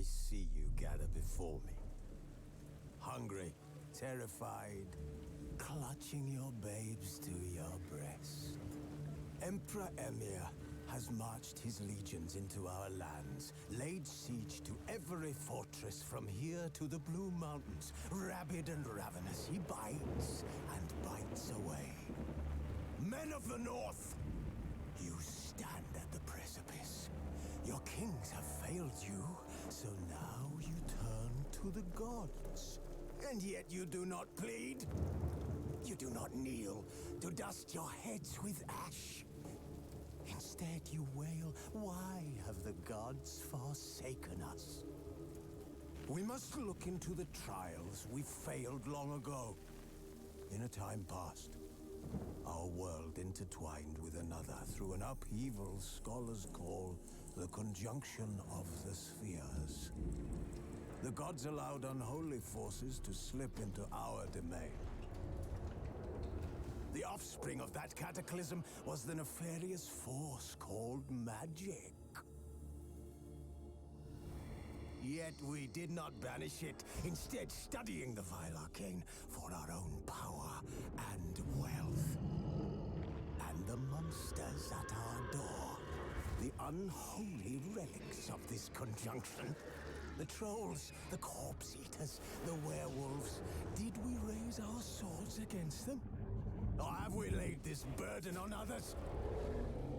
I see you gather before me. Hungry, terrified, clutching your babes to your breast. Emperor Emir has marched his legions into our lands, laid siege to every fortress from here to the Blue Mountains. Rabid and ravenous, he bites and bites away. Men of the North, you stand at the precipice. Your kings have failed you, so now you turn to the gods. And yet you do not plead. You do not kneel to dust your heads with ash. Instead you wail, why have the gods forsaken us? We must look into the trials we failed long ago. In a time past, our world intertwined with another through an upheaval scholars call the conjunction of the spheres. The gods allowed unholy forces to slip into our domain. The offspring of that cataclysm was the nefarious force called magic. Yet we did not banish it, instead studying the vile arcane for our own power and wealth. And the monsters at our door, the unholy relics of this conjunction. The trolls, the corpse eaters, the werewolves. Did we raise our swords against them? Or have we laid this burden on others?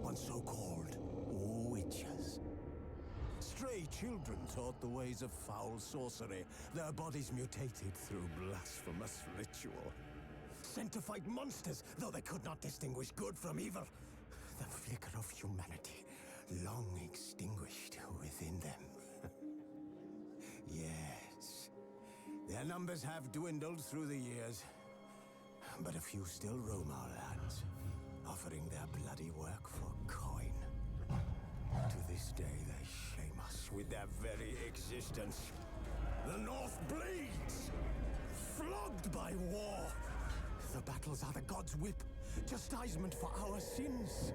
On so-called witches. Stray children taught the ways of foul sorcery, their bodies mutated through blasphemous ritual. Sent to fight monsters, though they could not distinguish good from evil. The flicker of humanity, long extinguished within them. Yes, their numbers have dwindled through the years. But a few still roam our lands, offering their bloody work for coin. To this day, they shame us with their very existence. The North bleeds, flogged by war. The battles are the gods' whip, chastisement for our sins.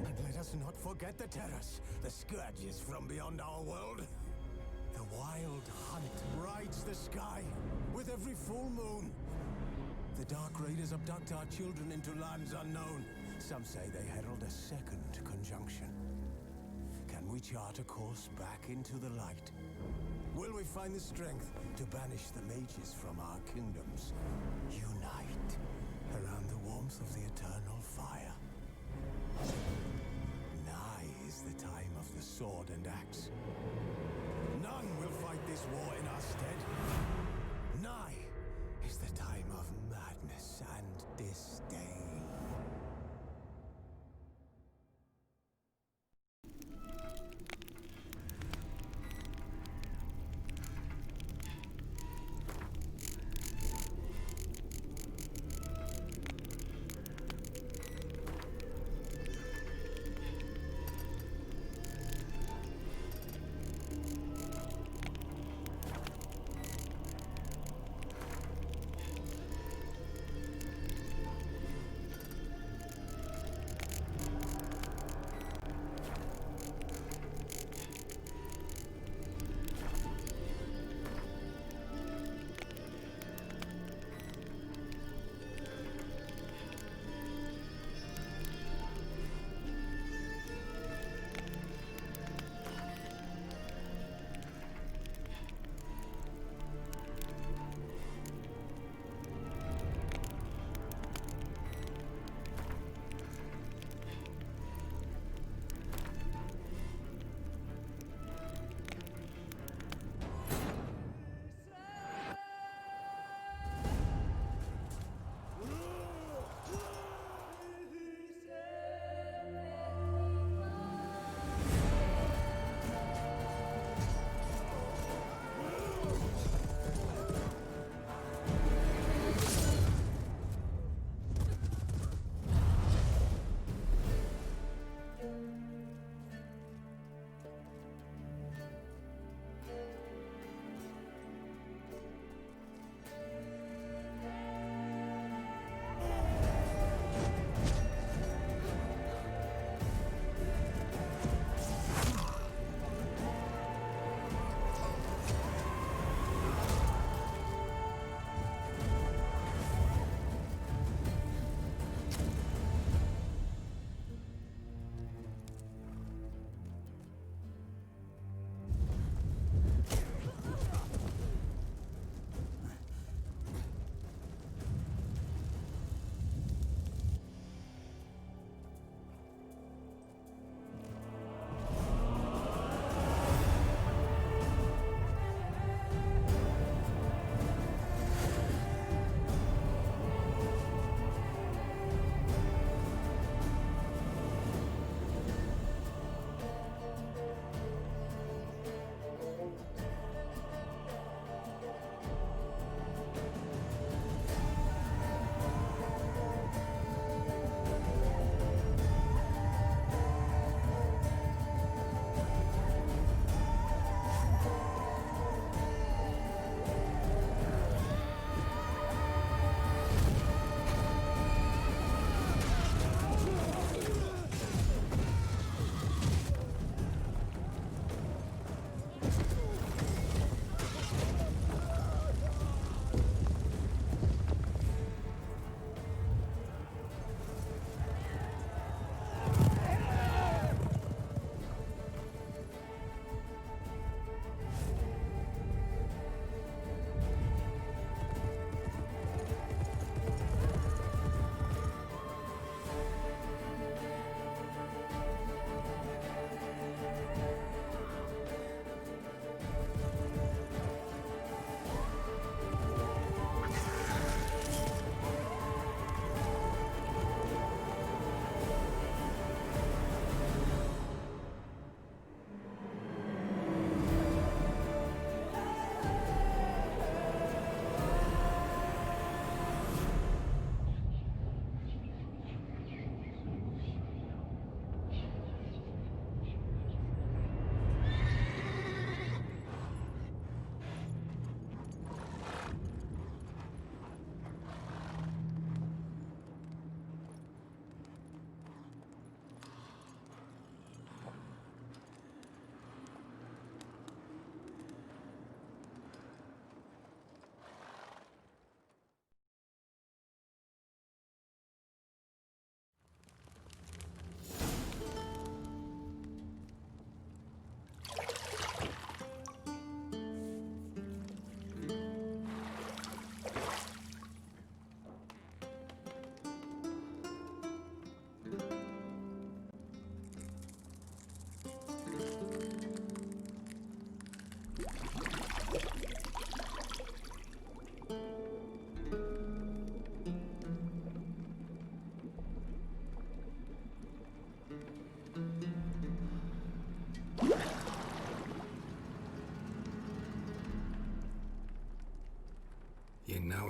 And let us not forget the terrors, the scourges from beyond our world. The Wildhunt rides the sky with every full moon. The Dark Raiders abduct our children into lands unknown. Some say they herald a second conjunction. Can we chart a course back into the light? Will we find the strength to banish the mages from our kingdoms? Unite around the warmth of the eternal fire. Nigh is the time of the sword and axe. None will fight this war in our stead. Nigh is the time of madness and disdain.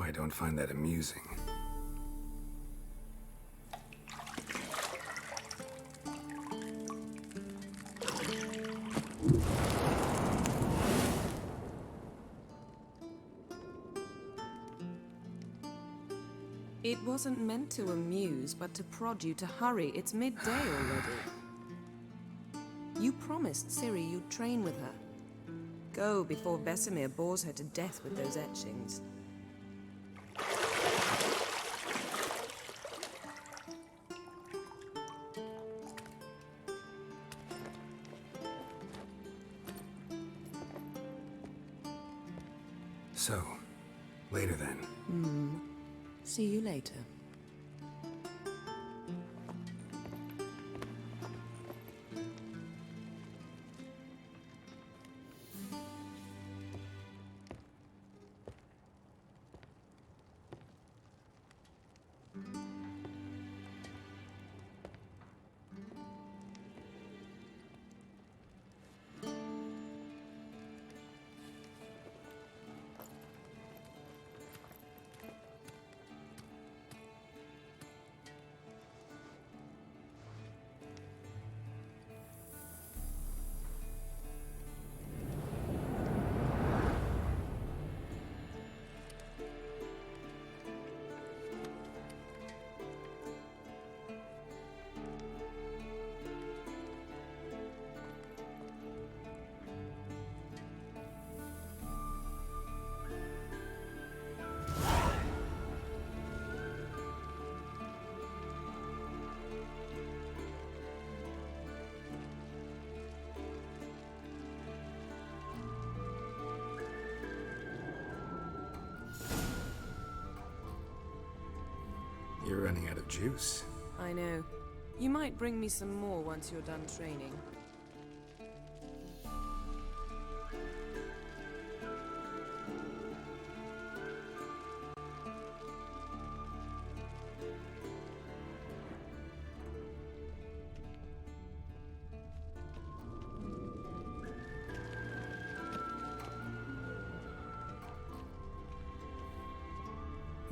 I don't find that amusing. It wasn't meant to amuse, but to prod you to hurry. It's midday already. You promised Ciri you'd train with her. Go before Vesemir bores her to death with those etchings. So, later then. See you later. You're running out of juice. I know. You might bring me some more once you're done training.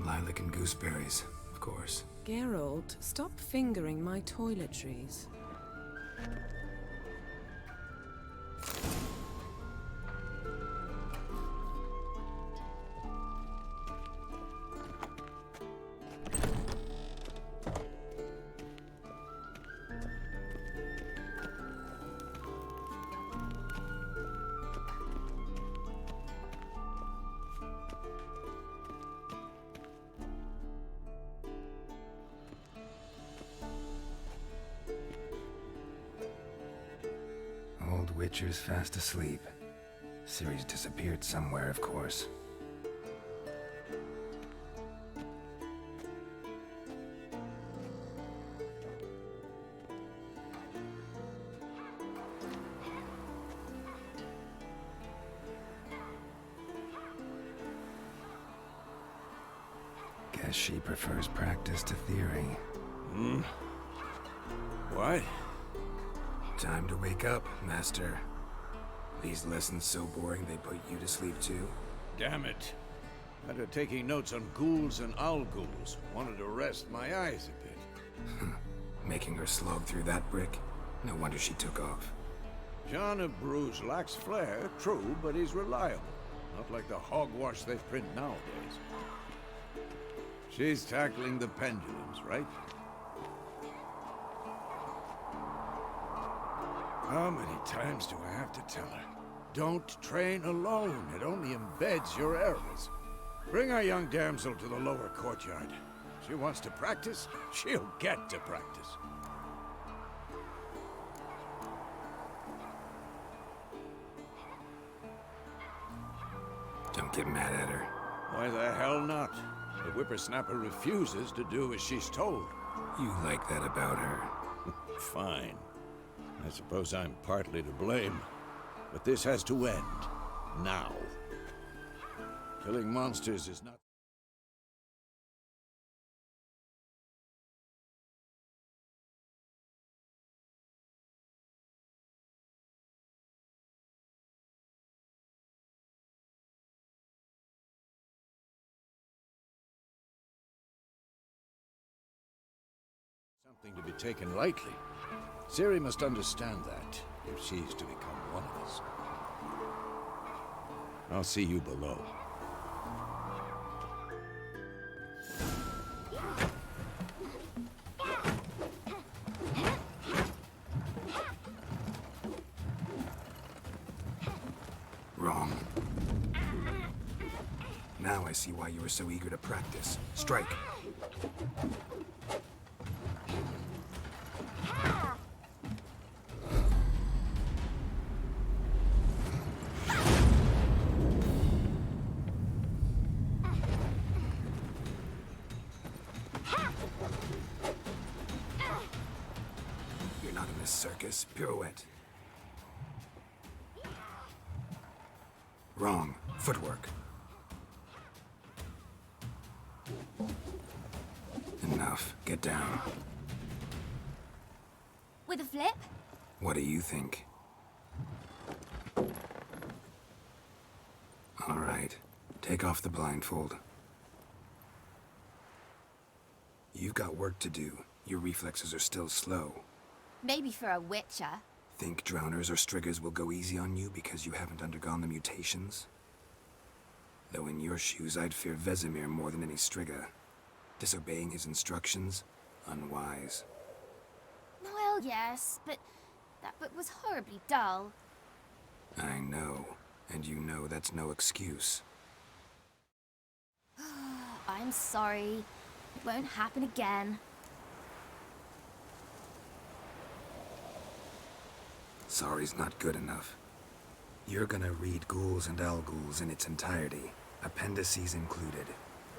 Lilac and gooseberries, of course. Geralt, stop fingering my toiletries. Old Witcher's fast asleep. Ciri's disappeared somewhere, of course. Guess she prefers practice to theory. What? Time to wake up, Master. These lessons so boring they put you to sleep too? Damn it. After taking notes on ghouls and owl ghouls, wanted to rest my eyes a bit. Making her slog through that brick? No wonder she took off. John of Bruges lacks flair, true, but he's reliable. Not like the hogwash they print nowadays. She's tackling the pendulums, right? How many times do I have to tell her? Don't train alone. It only embeds your errors. Bring our young damsel to the lower courtyard. She wants to practice, she'll get to practice. Don't get mad at her. Why the hell not? The whippersnapper refuses to do as she's told. You like that about her. Fine. I suppose I'm partly to blame. But this has to end. Now. Killing monsters is not... Thing to be taken lightly. Ciri must understand that if she's to become one of us. I'll see you below. Wrong. Now I see why you were so eager to practice. Strike. You're not in this circus. Pirouette. Wrong. Footwork. Enough. Get down. With a flip? What do you think? All right. Take off the blindfold. You've got work to do. Your reflexes are still slow. Maybe for a witcher. Think drowners or striggers will go easy on you because you haven't undergone the mutations? Though in your shoes, I'd fear Vesemir more than any strigger. Disobeying his instructions? Unwise. Well, yes, but that book was horribly dull. I know. And you know that's no excuse. I'm sorry. It won't happen again. Sorry's not good enough. You're gonna read Ghouls and Al-Ghouls in its entirety, appendices included.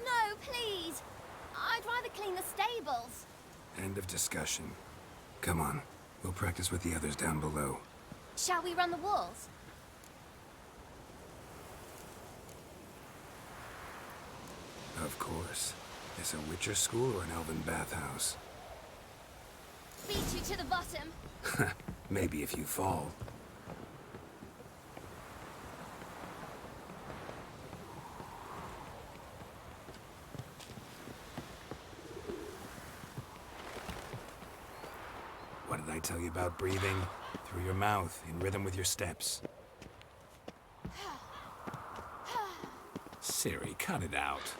No, please! I'd rather clean the stables. End of discussion. Come on, we'll practice with the others down below. Shall we run the walls? Of course. Is a Witcher school or an elven bathhouse? Beat you to the bottom. Maybe if you fall. What did I tell you about breathing? Through your mouth, in rhythm with your steps. Ciri, cut it out.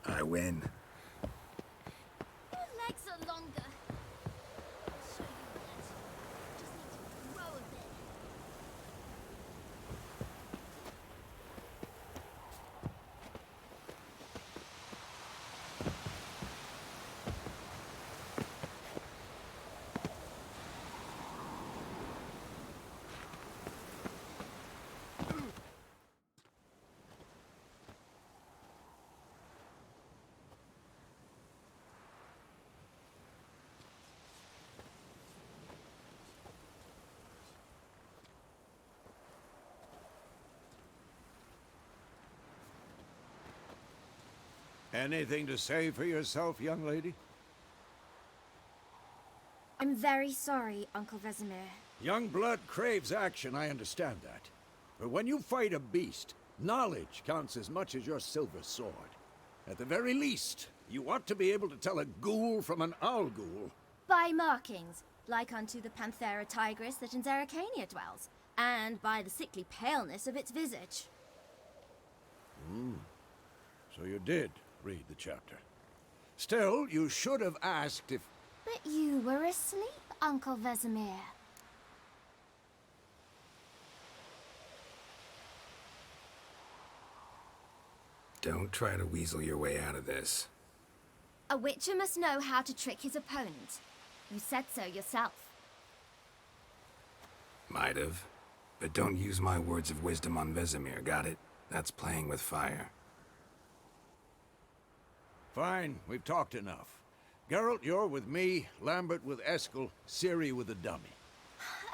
I win. Your legs are longer. I'll show you that. Just need to grow a bit. Anything to say for yourself, young lady? I'm very sorry, Uncle Vesemir. Young blood craves action, I understand that. But when you fight a beast, knowledge counts as much as your silver sword. At the very least, you ought to be able to tell a ghoul from an owl ghoul. By markings, like unto the Panthera tigris that in Zerrikania dwells, and by the sickly paleness of its visage. So you did read the chapter. Still, you should have asked if... But you were asleep, Uncle Vesemir. Don't try to weasel your way out of this. A witcher must know how to trick his opponent. You said so yourself. Might have. But don't use my words of wisdom on Vesemir, got it? That's playing with fire. Fine, we've talked enough. Geralt, you're with me, Lambert with Eskel, Ciri with the dummy.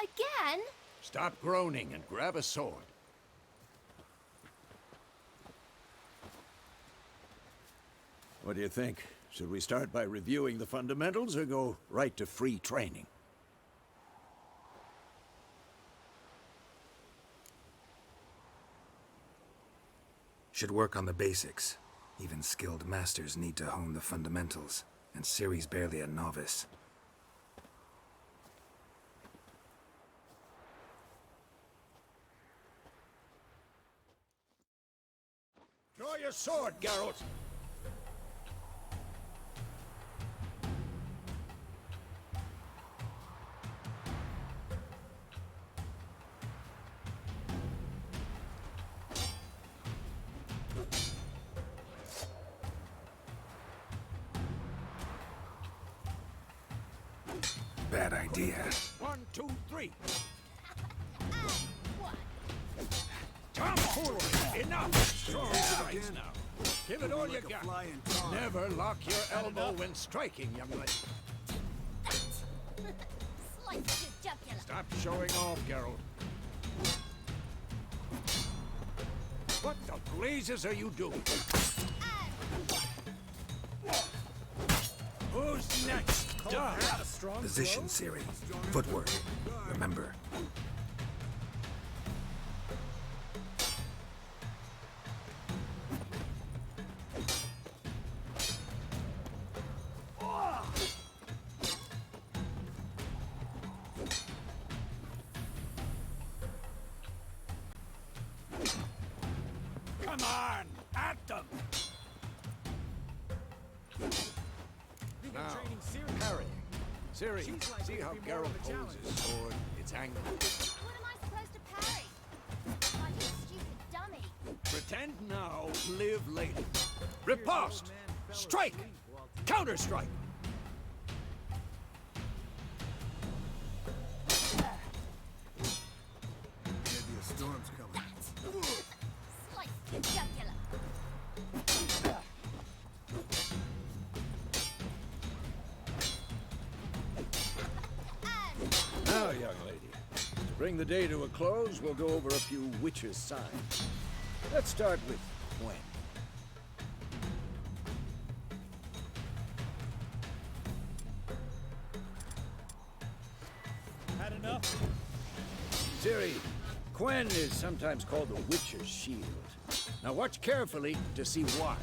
Again? Stop groaning and grab a sword. What do you think? Should we start by reviewing the fundamentals or go right to free training? Should work on the basics. Even skilled masters need to hone the fundamentals, and Ciri's barely a novice. Draw your sword, Geralt! Bad idea. 1, 2, 3. What? Tomfoolery! Enough! Strong strikes now. Give it all you got. Never lock your elbow when striking, young lady. Slice your jugular. Stop showing off, Geralt. What the blazes are you doing? Who's next? Done. Position, Ciri. Footwork. Remember. Come on! At them! Now, parrying. Ciri, see how Geralt holds his sword? It's angled. What am I supposed to parry? Why, you stupid dummy. Pretend now, live later. Riposte! Strike! Counter-strike! Maybe a storm's coming. Slice your jugular. Now, young lady, to bring the day to a close, we'll go over a few witches' signs. Let's start with Gwen. Had enough? Ciri, Gwen is sometimes called the Witcher's Shield. Now watch carefully to see why.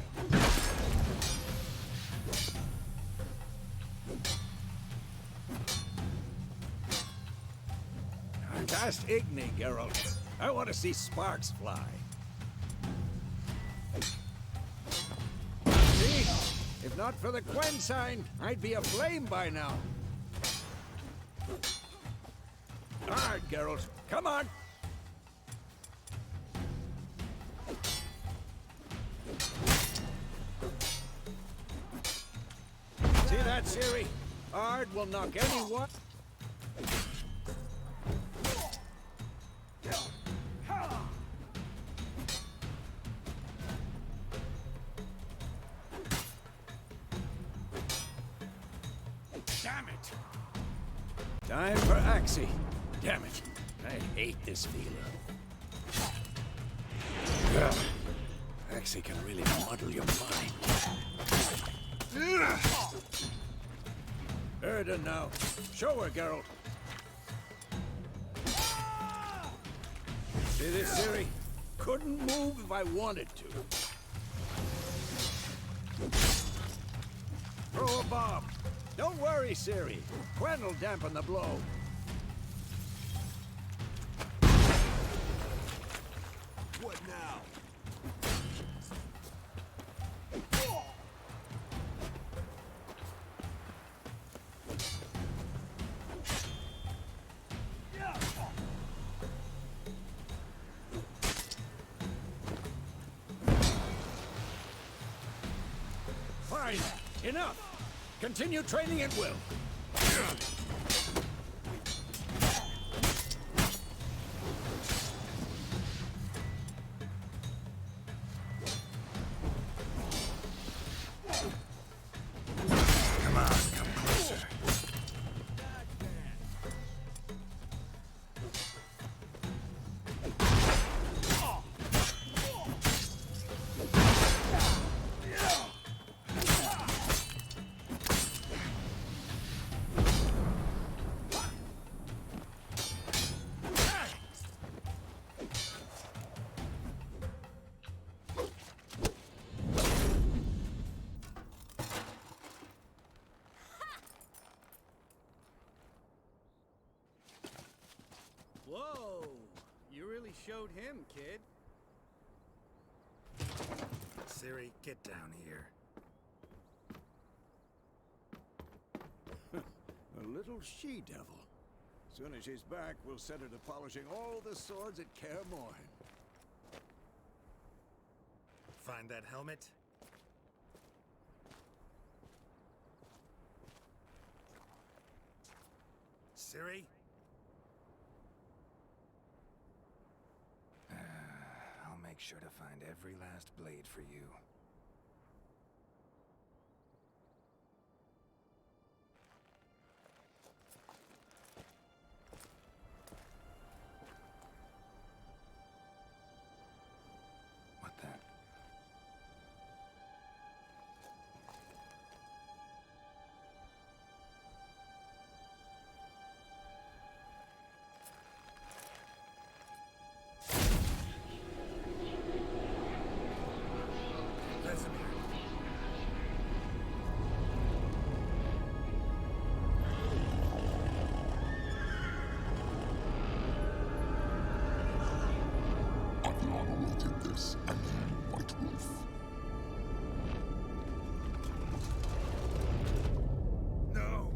Cast Igni, Geralt. I want to see sparks fly. See? If not for the Gwen sign, I'd be aflame by now. Hard, Geralt. Come on! See that, Ciri? Hard will knock anyone. Damn it! Time for Axie. Damn it. I hate this feeling. Ugh. Axie can really muddle your mind. Erden now. Show her, Geralt. See this, Ciri? Couldn't move if I wanted to. Throw a bomb. Don't worry, Ciri. Gwen will dampen the blow. What now? Fine. Enough. Continue training at will. showed him, kid. Ciri, get down here. A little she-devil. Soon as she's back, we'll set her to polishing all the swords at Kaer Morhen. Find that helmet? Ciri? I'll make sure to find every last blade for you. What the? Adriana will take this, and you, White Wolf. No!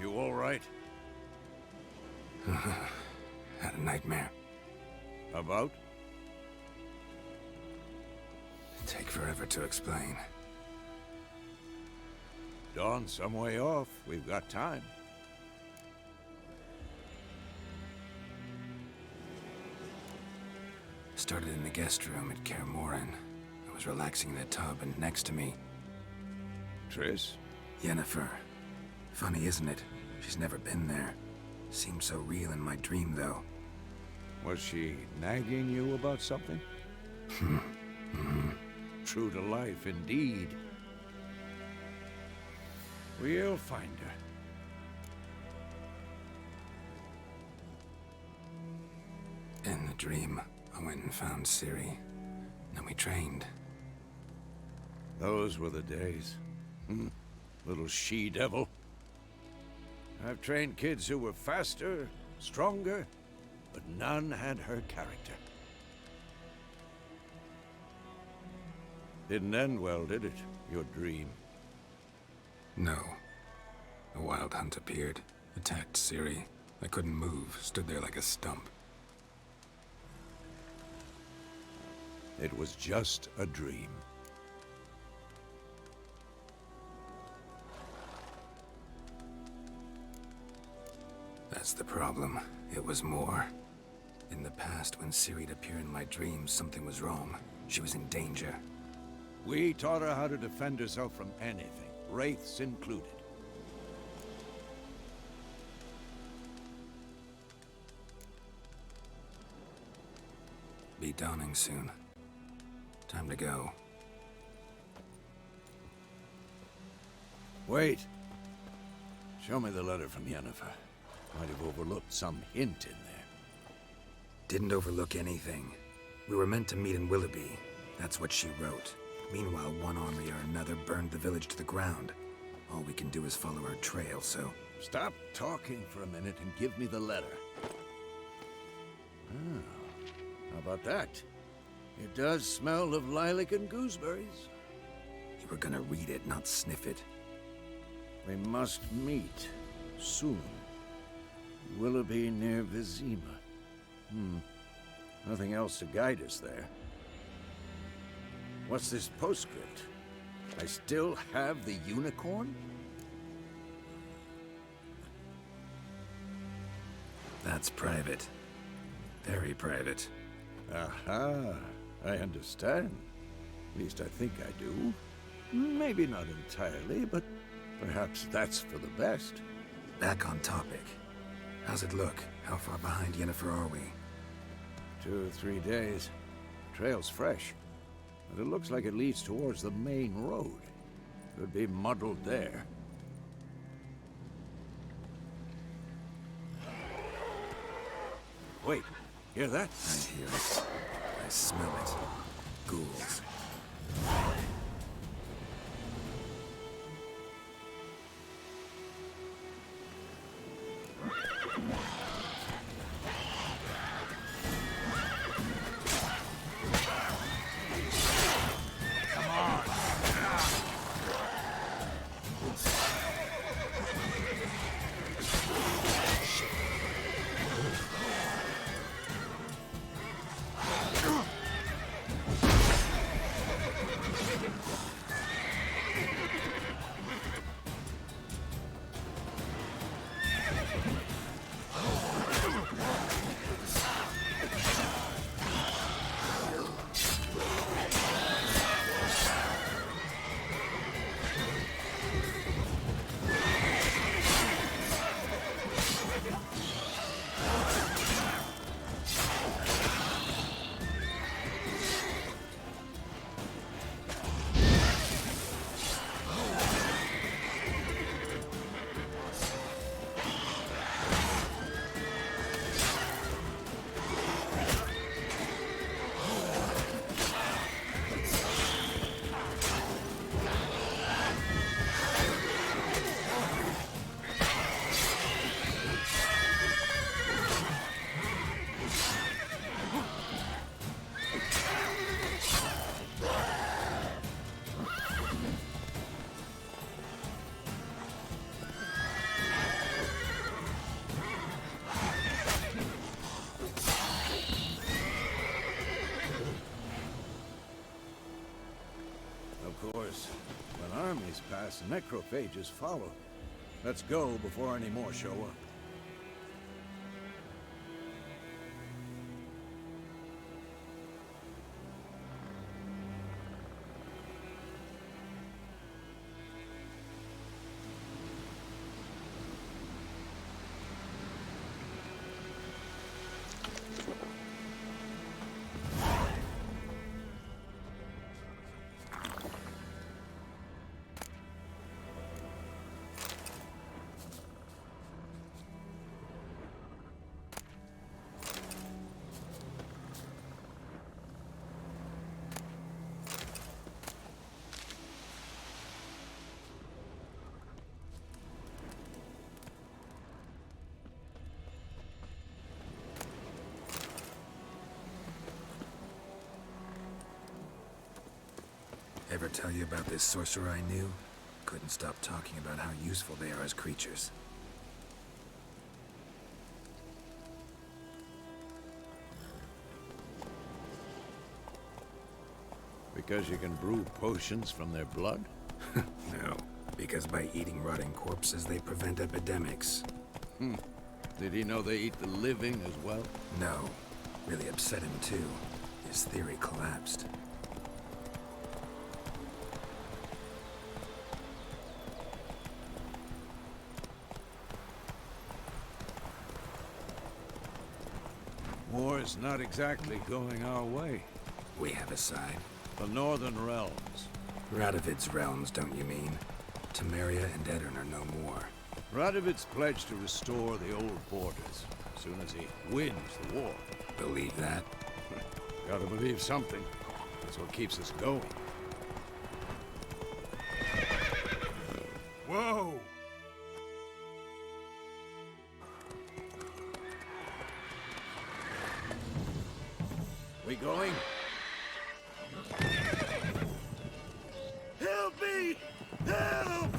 You all right? Had a nightmare. About? Take forever to explain. Dawn's some way off. We've got time. Started in the guest room at Kaer Morhen. I was relaxing in a tub, and next to me, Triss? Yennefer. Funny, isn't it? She's never been there. Seemed so real in my dream, though. Was she nagging you about something? True to life, indeed. We'll find her. In the dream, I went and found Ciri. Then we trained. Those were the days. Little she-devil. I've trained kids who were faster, stronger, but none had her character. Didn't end well, did it? Your dream? No. A Wildhunt appeared, attacked Ciri. I couldn't move, stood there like a stump. It was just a dream. That's the problem. It was more. In the past, when Ciri'd appear in my dreams, something was wrong. She was in danger. We taught her how to defend herself from anything, wraiths included. Be dawning soon. Time to go. Wait. Show me the letter from Yennefer. Might have overlooked some hint in there. Didn't overlook anything. We were meant to meet in Willoughby. That's what she wrote. Meanwhile, one army or another burned the village to the ground. All we can do is follow her trail, so... Stop talking for a minute and give me the letter. Ah, how about that? It does smell of lilac and gooseberries. You were gonna read it, not sniff it. We must meet soon. Willoughby near Vizima. Nothing else to guide us there. What's this postscript? I still have the unicorn? That's private. Very private. Aha, I understand. At least I think I do. Maybe not entirely, but perhaps that's for the best. Back on topic. How's it look? How far behind Yennefer are we? 2 or 3 days. Trail's fresh, but it looks like it leads towards the main road. Could be muddled there. Wait, hear that? I hear it. I smell it. Ghouls. Of course, when armies pass, necrophages follow. Let's go before any more show up. Ever tell you about this sorcerer I knew? Couldn't stop talking about how useful they are as creatures. Because you can brew potions from their blood? No, because by eating rotting corpses, they prevent epidemics. Did he know they eat the living as well? No, really upset him too. His theory collapsed. War's not exactly going our way. We have a side. The Northern Realms. Radovid's realms, don't you mean? Temeria and Edirn are no more. Radovid's pledged to restore the old borders as soon as he wins the war. Believe that? Gotta believe something. That's what keeps us going. Whoa! We going? Help me! Help!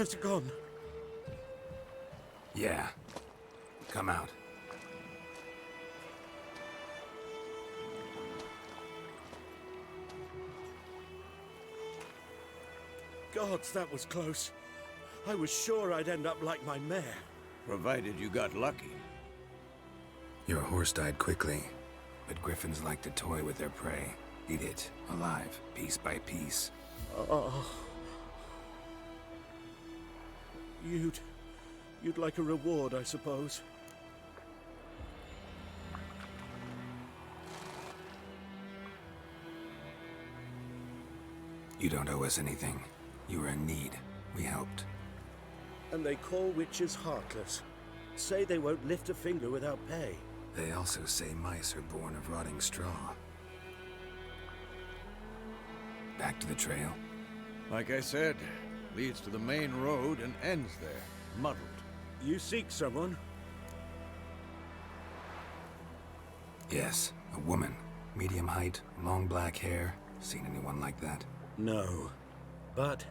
Has it gone? Yeah. Come out. Gods, that was close. I was sure I'd end up like my mare. Provided you got lucky. Your horse died quickly, but griffins like to toy with their prey. Eat it, alive, piece by piece. Oh. You'd like a reward, I suppose. You don't owe us anything. You were in need. We helped. And they call witches heartless. Say they won't lift a finger without pay. They also say mice are born of rotting straw. Back to the trail? Like I said, leads to the main road and ends there, muddled. You seek someone? Yes, a woman. Medium height, long black hair. Seen anyone like that? No. But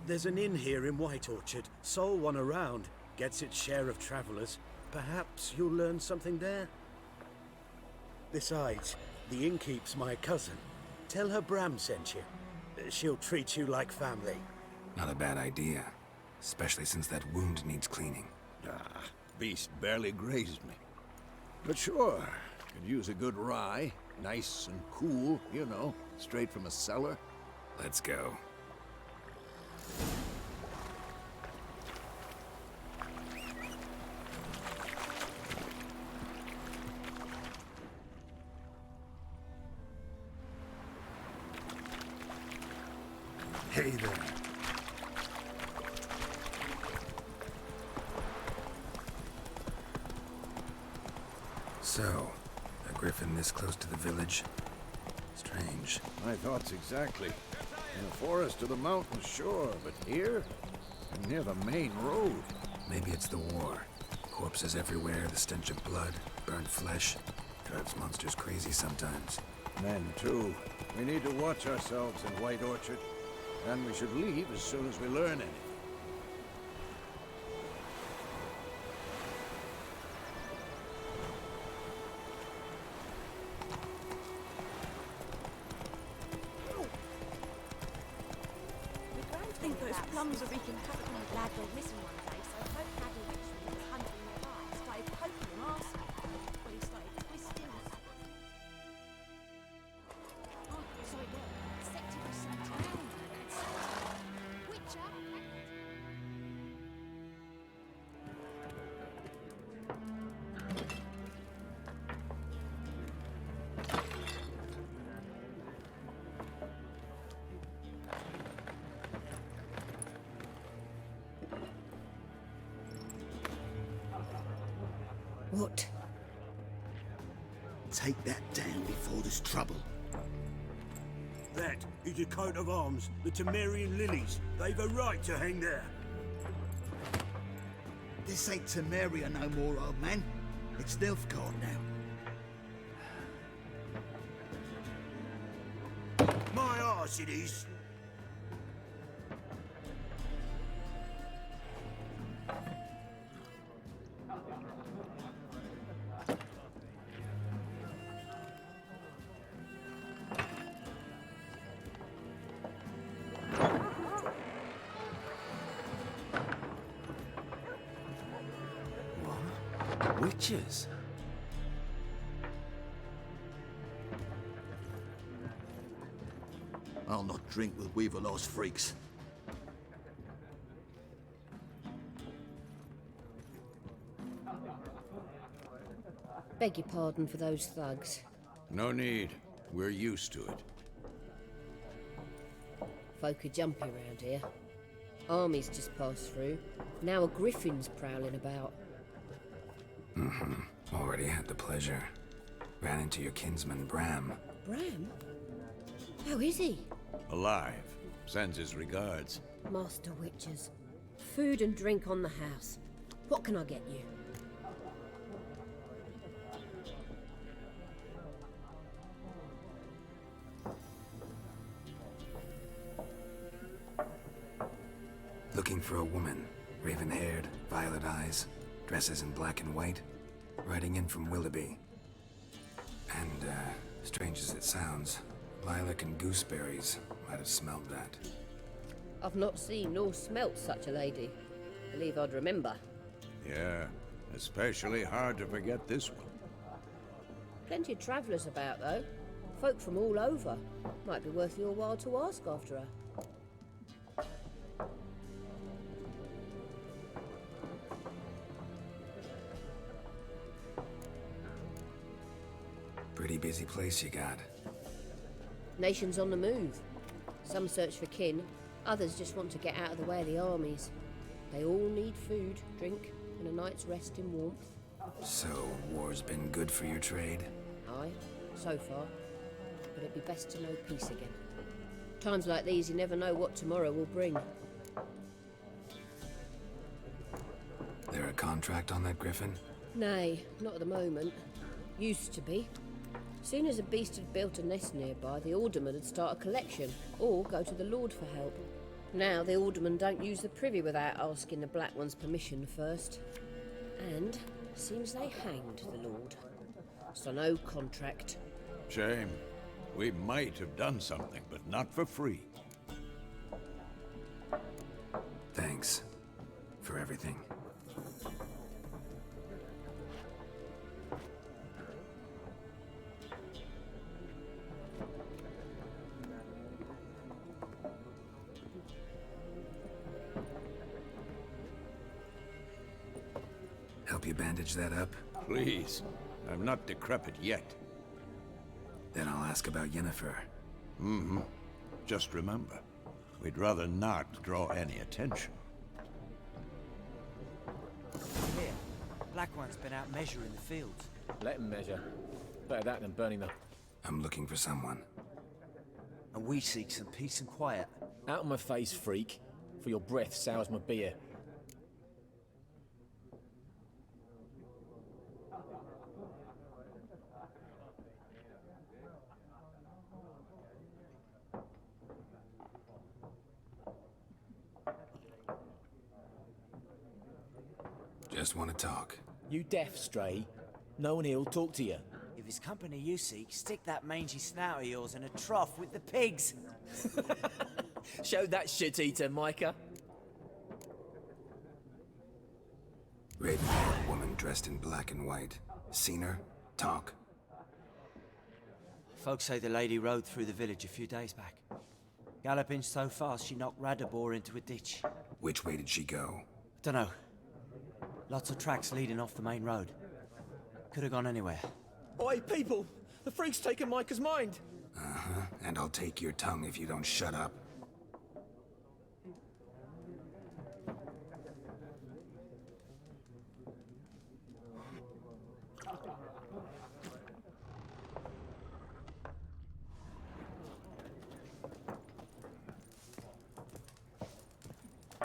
there's an inn here in White Orchard. Sole one around. Gets its share of travelers. Perhaps you'll learn something there? Besides, the innkeep's my cousin. Tell her Bram sent you. She'll treat you like family. Not a bad idea. Especially since that wound needs cleaning. Ah, beast barely grazed me. But sure, could use a good rye. Nice and cool, you know, straight from a cellar. Let's go. Hey there. So, a griffin this close to the village? Strange. My thoughts exactly. In the forest or the mountains, sure, but here? Near the main road. Maybe it's the war. Corpses everywhere, the stench of blood, burnt flesh. Drives monsters crazy sometimes. Men, too. We need to watch ourselves in White Orchard. And we should leave as soon as we learn anything. I think those plums are wreaking havoc on the lad go missing one day, so I hope Daddy Richmond was hunting nearby. Started poking him arsehole. Well, he started twisting us. Oh, sorry, what? Septic was so drowned. Witcher? What? Take that down before there's trouble. That is a coat of arms, the Temerian lilies. They've a right to hang there. This ain't Temeria no more, old man. It's Nilfgaard now. My arse it is. Witches? I'll not drink with Weaverlaw's freaks. Beg your pardon for those thugs. No need. We're used to it. Folk are jumpy around here. Armies just passed through. Now a griffin's prowling about. Already had the pleasure. Ran into your kinsman, Bram. Bram? How is he? Alive. Sends his regards. Master Witches. Food and drink on the house. What can I get you? Raven-haired, violet eyes, dresses in black and white, riding in from Willoughby. And, strange as it sounds, lilac and gooseberries might have smelled that. I've not seen nor smelt such a lady. Believe I'd remember. Yeah, especially hard to forget this one. Plenty of travellers about, though. Folk from all over. Might be worth your while to ask after her. Pretty busy place you got. Nations on the move. Some search for kin, others just want to get out of the way of the armies. They all need food, drink, and a night's rest in warmth. So, war's been good for your trade? Aye, so far. But it'd be best to know peace again. Times like these, you never know what tomorrow will bring. There a contract on that griffin? Nay, not at the moment. Used to be. Soon as a beast had built a nest nearby, the alderman would start a collection, or go to the Lord for help. Now the aldermen don't use the privy without asking the Black One's permission first. And seems they hanged the Lord. So no contract. Shame. We might have done something, but not for free. Thanks for everything. Help you bandage that up? Please. I'm not decrepit yet. Then I'll ask about Yennefer. Mm-hmm. Just remember, we'd rather not draw any attention. Here, Black One's been out measuring the fields. Let him measure. Better that than burning them. I'm looking for someone. And we seek some peace and quiet. Out of my face, freak. For your breath sours my beer. Just want to talk. You deaf, Stray? No one here'll talk to you. If it's company you seek, stick that mangy snout of yours in a trough with the pigs. Show that shit-eater, Micah. Raven-haired woman dressed in black and white. Seen her? Talk. Folks say the lady rode through the village a few days back. Galloping so fast she knocked Radabor into a ditch. Which way did she go? Dunno. Lots of tracks leading off the main road. Could have gone anywhere. Oi, people! The freak's taken Micah's mind! Uh-huh, and I'll take your tongue if you don't shut up.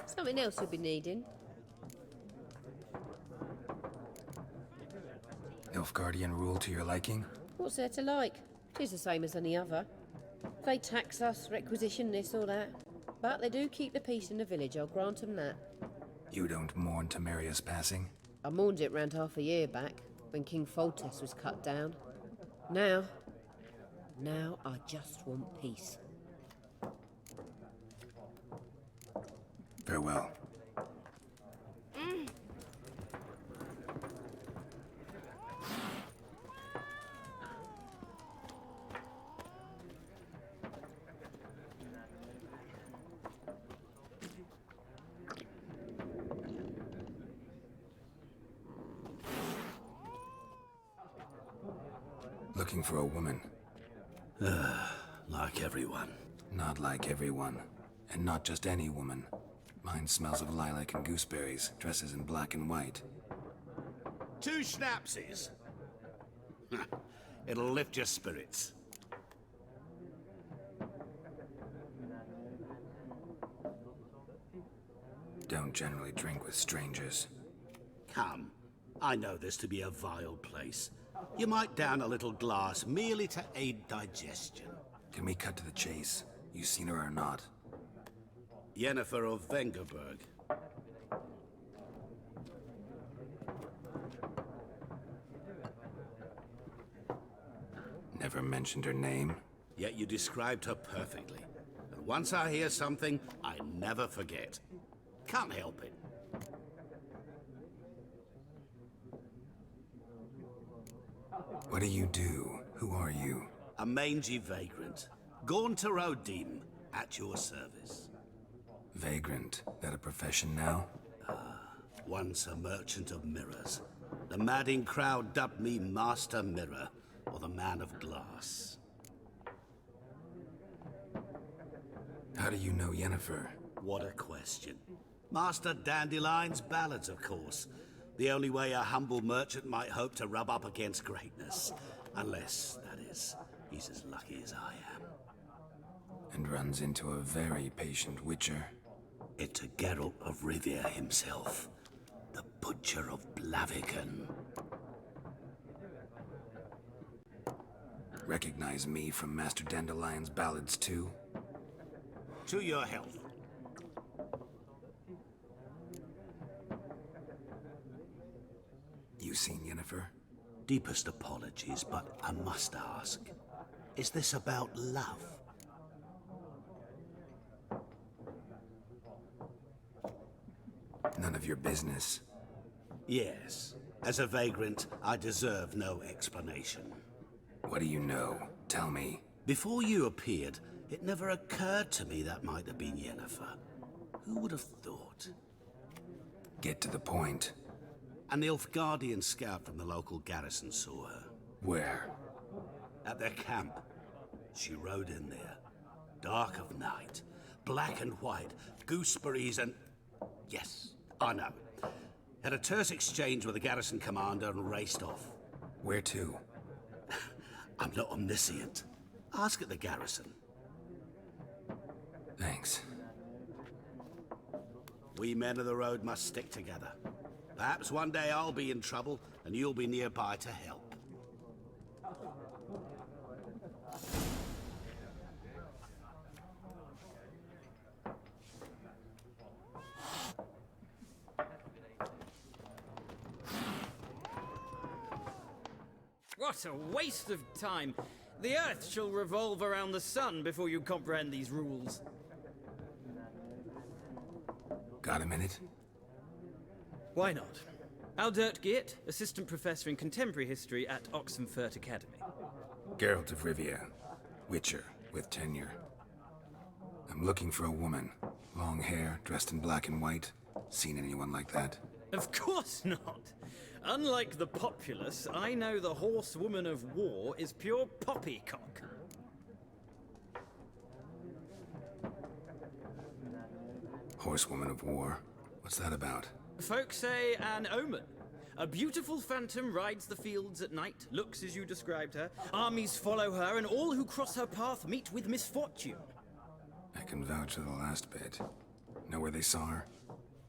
Something else you'll be needing. Nilfgaardian rule to your liking? What's there to like? 'Tis the same as any other. They tax us, requisition this or that. But they do keep the peace in the village, I'll grant them that. You don't mourn Temeria's passing? I mourned it round half a year back, when King Foltest was cut down. Now I just want peace. Farewell. Looking for a woman. Like everyone. Not like everyone. And not just any woman. Mine smells of lilac and gooseberries, dresses in black and white. 2 schnapsies. It'll lift your spirits. Don't generally drink with strangers. Come. I know this to be a vile place. You might down a little glass merely to aid digestion. Can we cut to the chase? You seen her or not? Yennefer of Vengerberg. Never mentioned her name. Yet you described her perfectly. And once I hear something, I never forget. Can't help it. What do you do? Who are you? A mangy vagrant. Gaunter Odim, at your service. Vagrant. That a profession now? Once a merchant of mirrors. The madding crowd dubbed me Master Mirror, or the Man of Glass. How do you know Yennefer? What a question. Master Dandelion's ballads, of course. The only way a humble merchant might hope to rub up against greatness. Unless, that is, he's as lucky as I am. And runs into a very patient witcher. It's a Geralt of Rivia himself. The Butcher of Blaviken. Recognize me from Master Dandelion's ballads too? To your health. You seen Yennefer? Deepest apologies, but I must ask. Is this about love? None of your business. Yes. As a vagrant, I deserve no explanation. What do you know? Tell me. Before you appeared, it never occurred to me that might have been Yennefer. Who would have thought? Get to the point. A Nilfgaardian scout from the local garrison saw her. Where? At their camp. She rode in there. Dark of night. Black and white. Gooseberries and... Yes, I know. Had a terse exchange with the garrison commander and raced off. Where to? I'm not omniscient. Ask at the garrison. Thanks. We men of the road must stick together. Perhaps one day I'll be in trouble and you'll be nearby to help. What a waste of time! The Earth shall revolve around the sun before you comprehend these rules. Got a minute? Why not? Aldert Geert, Assistant Professor in Contemporary History at Oxenfurt Academy. Geralt of Rivia. Witcher, with tenure. I'm looking for a woman. Long hair, dressed in black and white. Seen anyone like that? Of course not! Unlike the populace, I know the horsewoman of war is pure poppycock. Horsewoman of war? What's that about? Folk say an omen. A beautiful phantom rides the fields at night, looks as you described her. Armies follow her, and all who cross her path meet with misfortune. I can vouch for the last bit. Know where they saw her?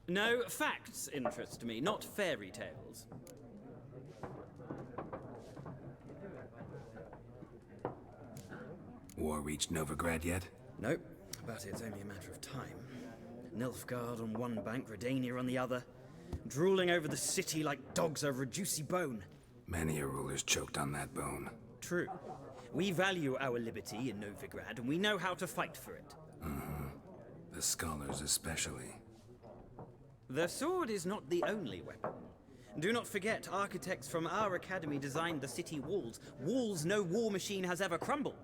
No, facts interest me, not fairy tales. War reached Novigrad yet? Nope, but it's only a matter of time. Nilfgaard on one bank, Redania on the other. Drooling over the city like dogs over a juicy bone. Many a ruler's choked on that bone. True. We value our liberty in Novigrad, and we know how to fight for it. Mm-hmm. The scholars especially. The sword is not the only weapon. Do not forget, architects from our academy designed the city walls. Walls no war machine has ever crumbled.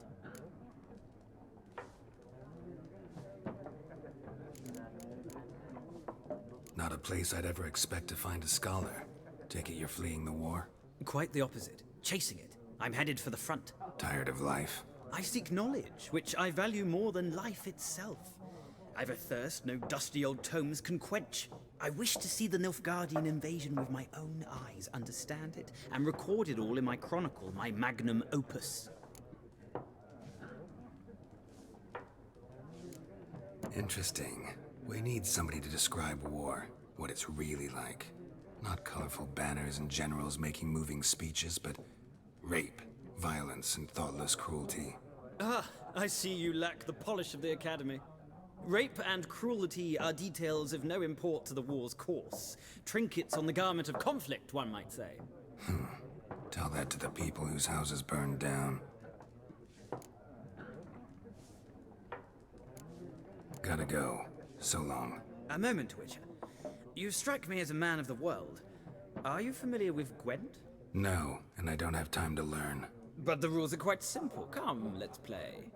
Not a place I'd ever expect to find a scholar. Take it you're fleeing the war? Quite the opposite. Chasing it. I'm headed for the front. Tired of life? I seek knowledge, which I value more than life itself. I've a thirst no dusty old tomes can quench. I wish to see the Nilfgaardian invasion with my own eyes, understand it, and record it all in my chronicle, my magnum opus. Interesting. We need somebody to describe war, what it's really like. Not colorful banners and generals making moving speeches, but rape, violence, and thoughtless cruelty. Ah, I see you lack the polish of the Academy. Rape and cruelty are details of no import to the war's course. Trinkets on the garment of conflict, one might say. Tell that to the people whose houses burned down. Gotta go. So long. A moment, Witcher. You strike me as a man of the world. Are you familiar with Gwent? No, and I don't have time to learn. But the rules are quite simple. Come, let's play.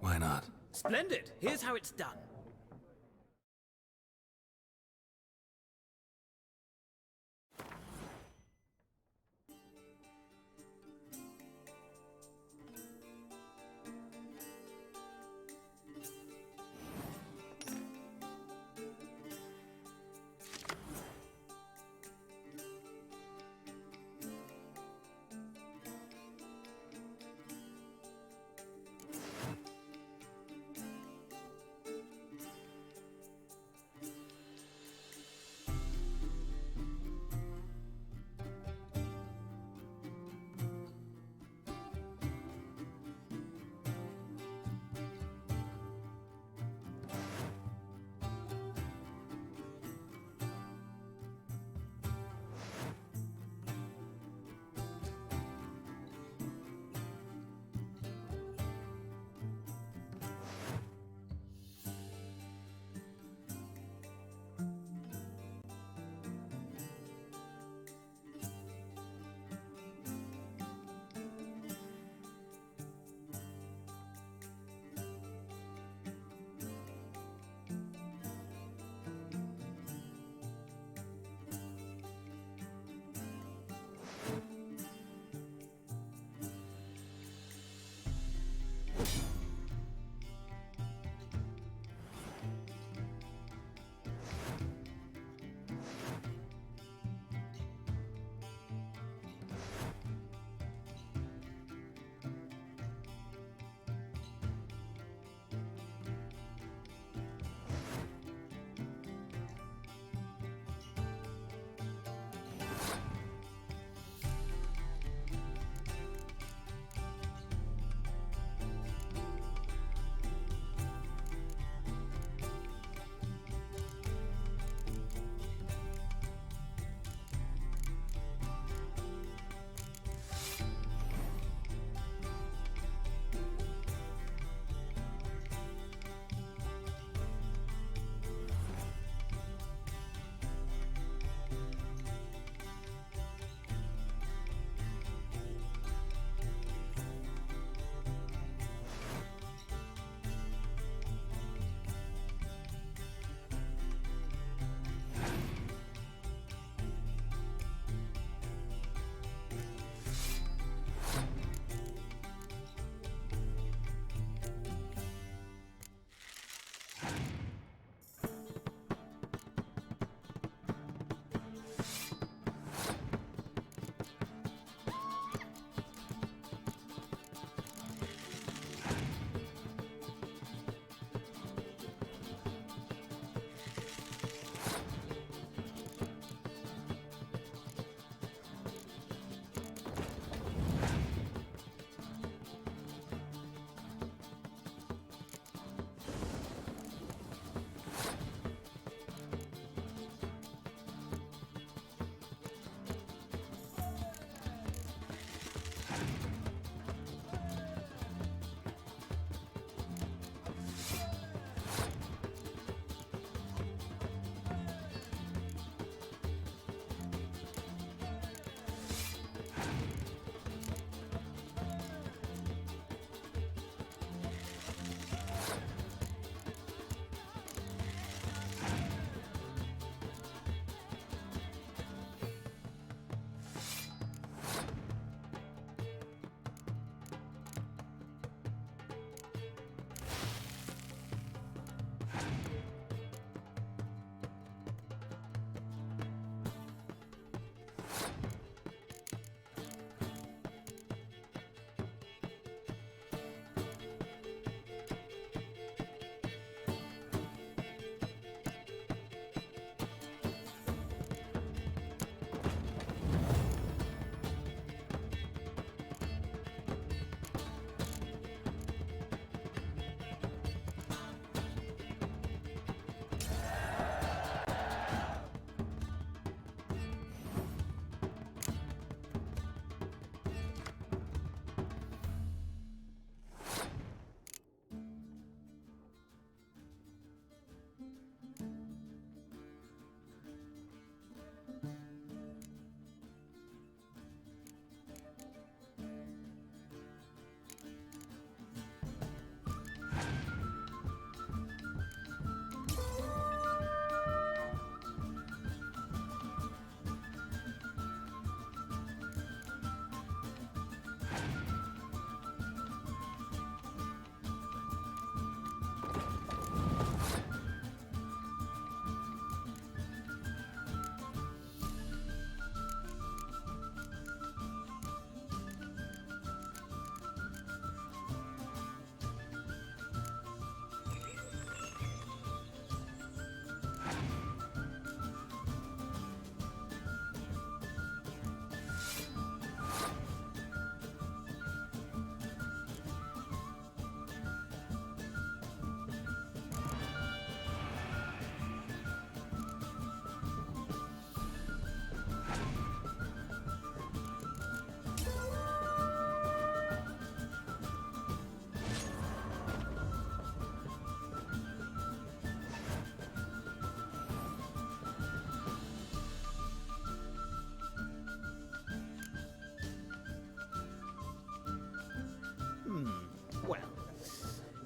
Why not? Splendid! Here's how it's done.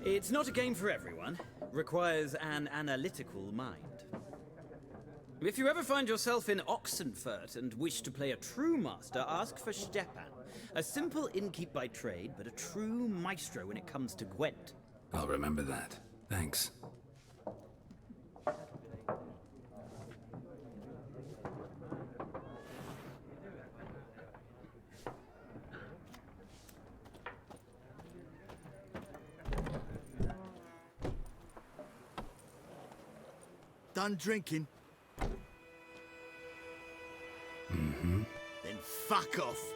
It's not a game for everyone. Requires an analytical mind. If you ever find yourself in Oxenfurt and wish to play a true master, ask for Stepan. A simple innkeep by trade, but a true maestro when it comes to Gwent. I'll remember that. Thanks. Done drinking? Mm-hmm. Then fuck off.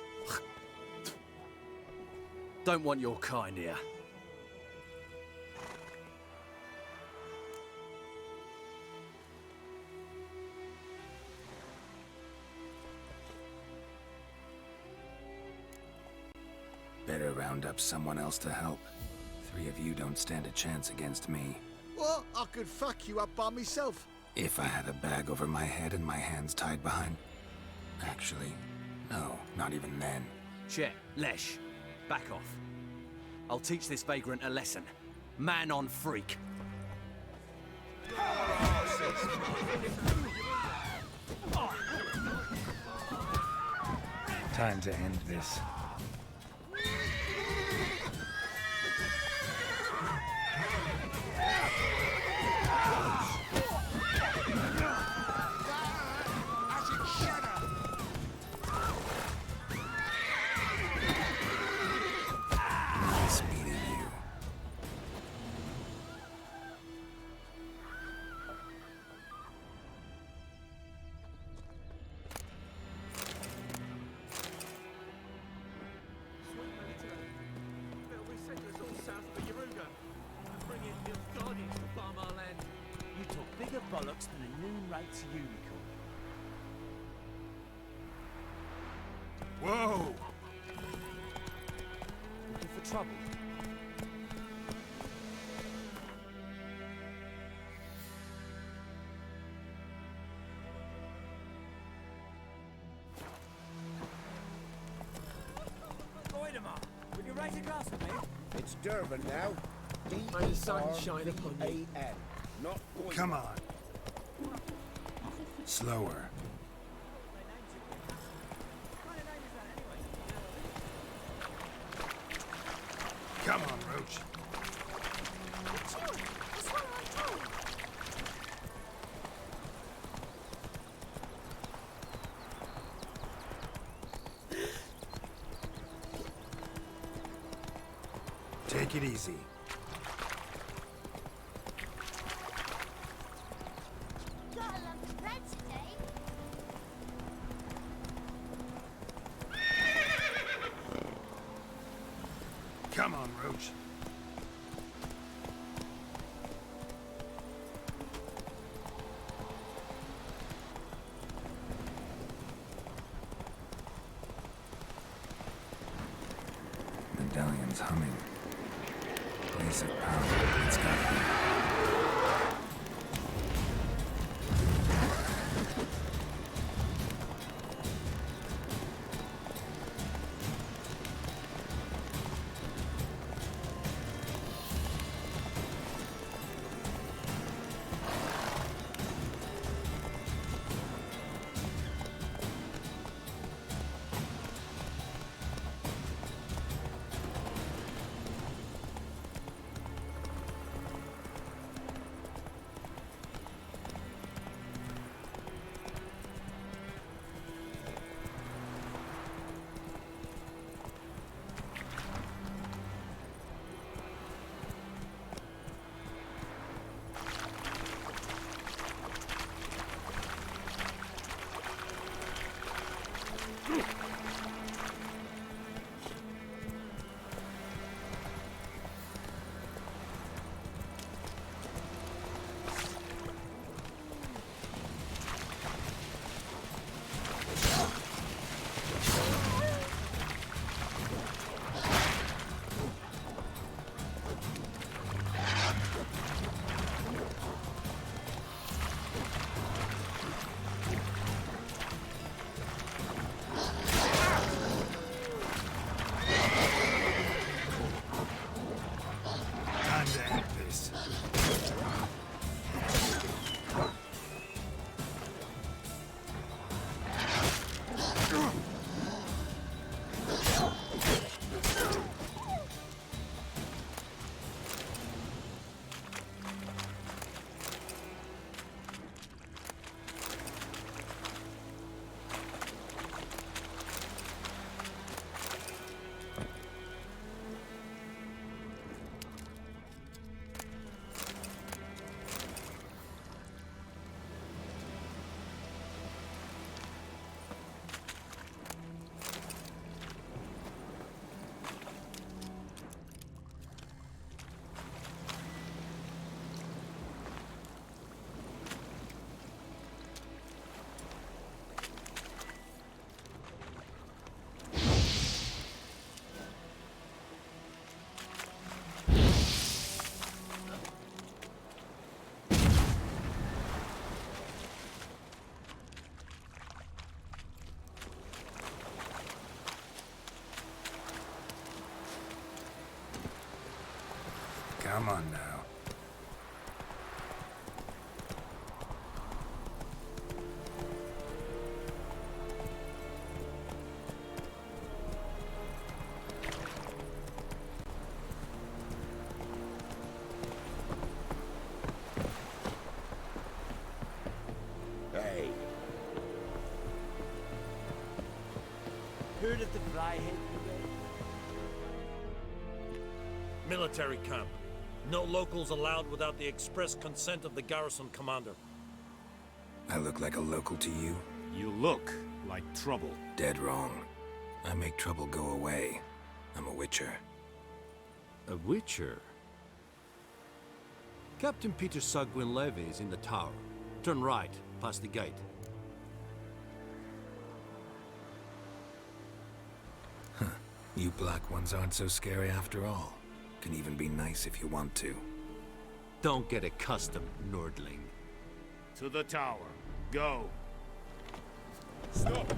Don't want your kind here. Better round up someone else to help. 3 of you don't stand a chance against me. What? I could fuck you up by myself. If I had a bag over my head and my hands tied behind... Actually, no, not even then. Chet, Lesh, back off. I'll teach this vagrant a lesson. Man on freak. Time to end this. Nice meeting you. You talk bigger bollocks than a noon rates unicorn. Whoa! Looking for trouble? Voidemar, would you raise a glass with me? It's Durban now. May the sun shine upon you. D-A-N, not poison. Come on. Slower. Come on, Roach. It's you! It's what I told! Take it easy. Gotta love the bread today. Come on, Roach. Medallion's humming. Come on now. Hey. Heard of the Fryhead Brigade? Military camp. No locals allowed without the express consent of the garrison commander. I look like a local to you? You look like trouble. Dead wrong. I make trouble go away. I'm a witcher. A witcher? Captain Peter Sagwin Levy is in the tower. Turn right, past the gate. Huh. You black ones aren't so scary after all. Can even be nice if you want to. Don't get accustomed, Nordling. To the tower. Go. Stop!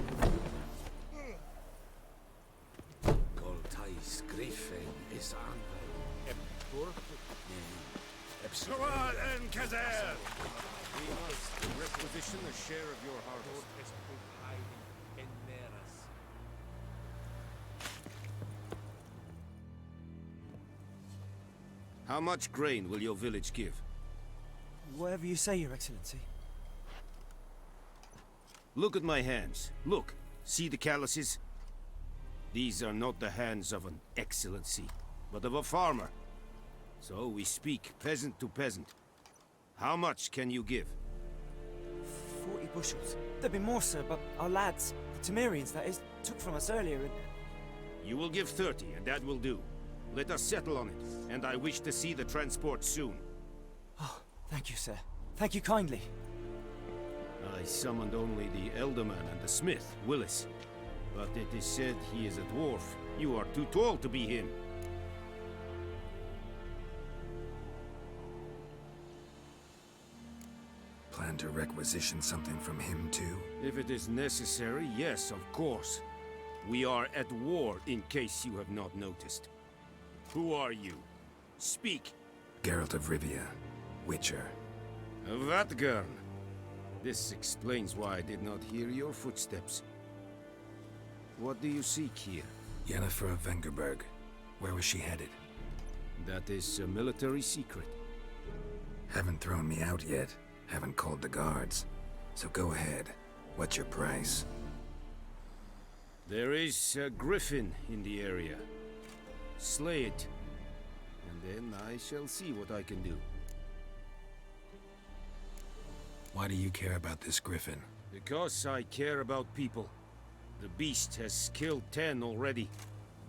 Goltais Griffin is on Suad and Kazer! We must requisition a share of your harvest. How much grain will your village give? Whatever you say, Your Excellency. Look at my hands. Look. See the calluses? These are not the hands of an excellency, but of a farmer. So we speak peasant to peasant. How much can you give? 40 bushels. There'd be more, sir, but our lads, the Temerians, that is, took from us earlier and... You will give 30, and that will do. Let us settle on it, and I wish to see the transport soon. Oh, thank you, sir. Thank you kindly. I summoned only the Elderman and the smith, Willis. But it is said he is a dwarf. You are too tall to be him. Plan to requisition something from him too? If it is necessary, yes, of course. We are at war, in case you have not noticed. Who are you? Speak. Geralt of Rivia, Witcher. Vatgern. This explains why I did not hear your footsteps. What do you seek here? Yennefer of Vengerberg. Where was she headed? That is a military secret. Haven't thrown me out yet. Haven't called the guards. So go ahead. What's your price? There is a griffin in the area. Slay it. And then I shall see what I can do. Why do you care about this griffin? Because I care about people. The beast has killed 10 already,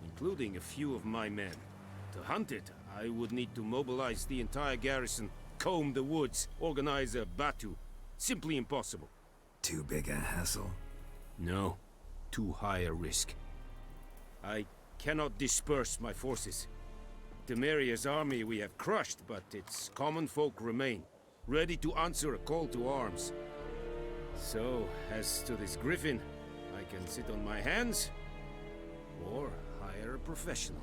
including a few of my men. To hunt it, I would need to mobilize the entire garrison, comb the woods, organize a batu. Simply impossible. Too big a hassle? No. Too high a risk. I cannot disperse my forces. Temeria's army we have crushed, but its common folk remain, ready to answer a call to arms. So, as to this griffin, I can sit on my hands, or hire a professional.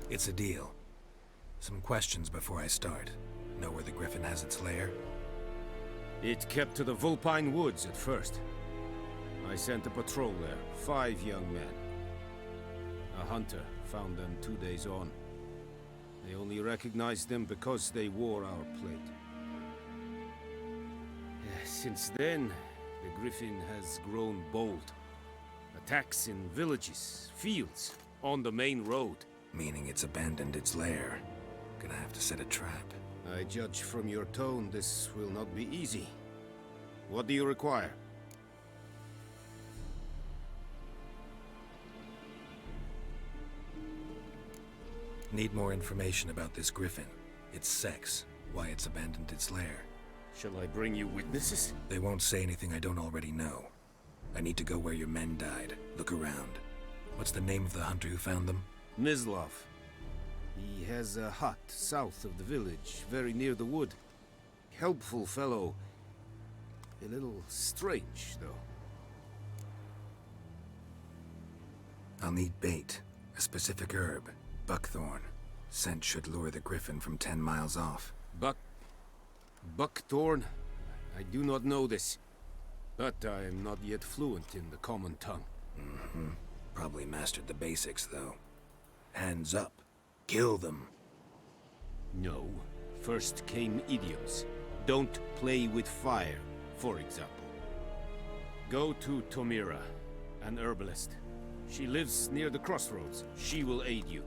It's a deal. Some questions before I start. Know where the griffin has its lair? It kept to the Vulpine Woods at first. I sent a patrol there, 5 young men. A hunter found them 2 days on. They only recognized them because they wore our plate. Since then, the griffin has grown bold. Attacks in villages, fields, on the main road. Meaning it's abandoned its lair. Gonna have to set a trap. I judge from your tone this will not be easy. What do you require? Need more information about this griffin. Its sex, why it's abandoned its lair. Shall I bring you witnesses? They won't say anything I don't already know. I need to go where your men died. Look around. What's the name of the hunter who found them? Mislav. He has a hut south of the village, very near the wood. Helpful fellow. A little strange, though. I'll need bait. A specific herb. Buckthorn. Scent should lure the griffin from 10 miles off. Buckthorn? I do not know this. But I am not yet fluent in the common tongue. Mm-hmm. Probably mastered the basics, though. Hands up. Kill them. No. First came idioms. Don't play with fire, for example. Go to Tomira, an herbalist. She lives near the crossroads. She will aid you.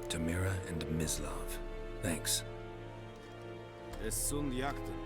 Tamira and Mislav. Thanks. Es Yakten.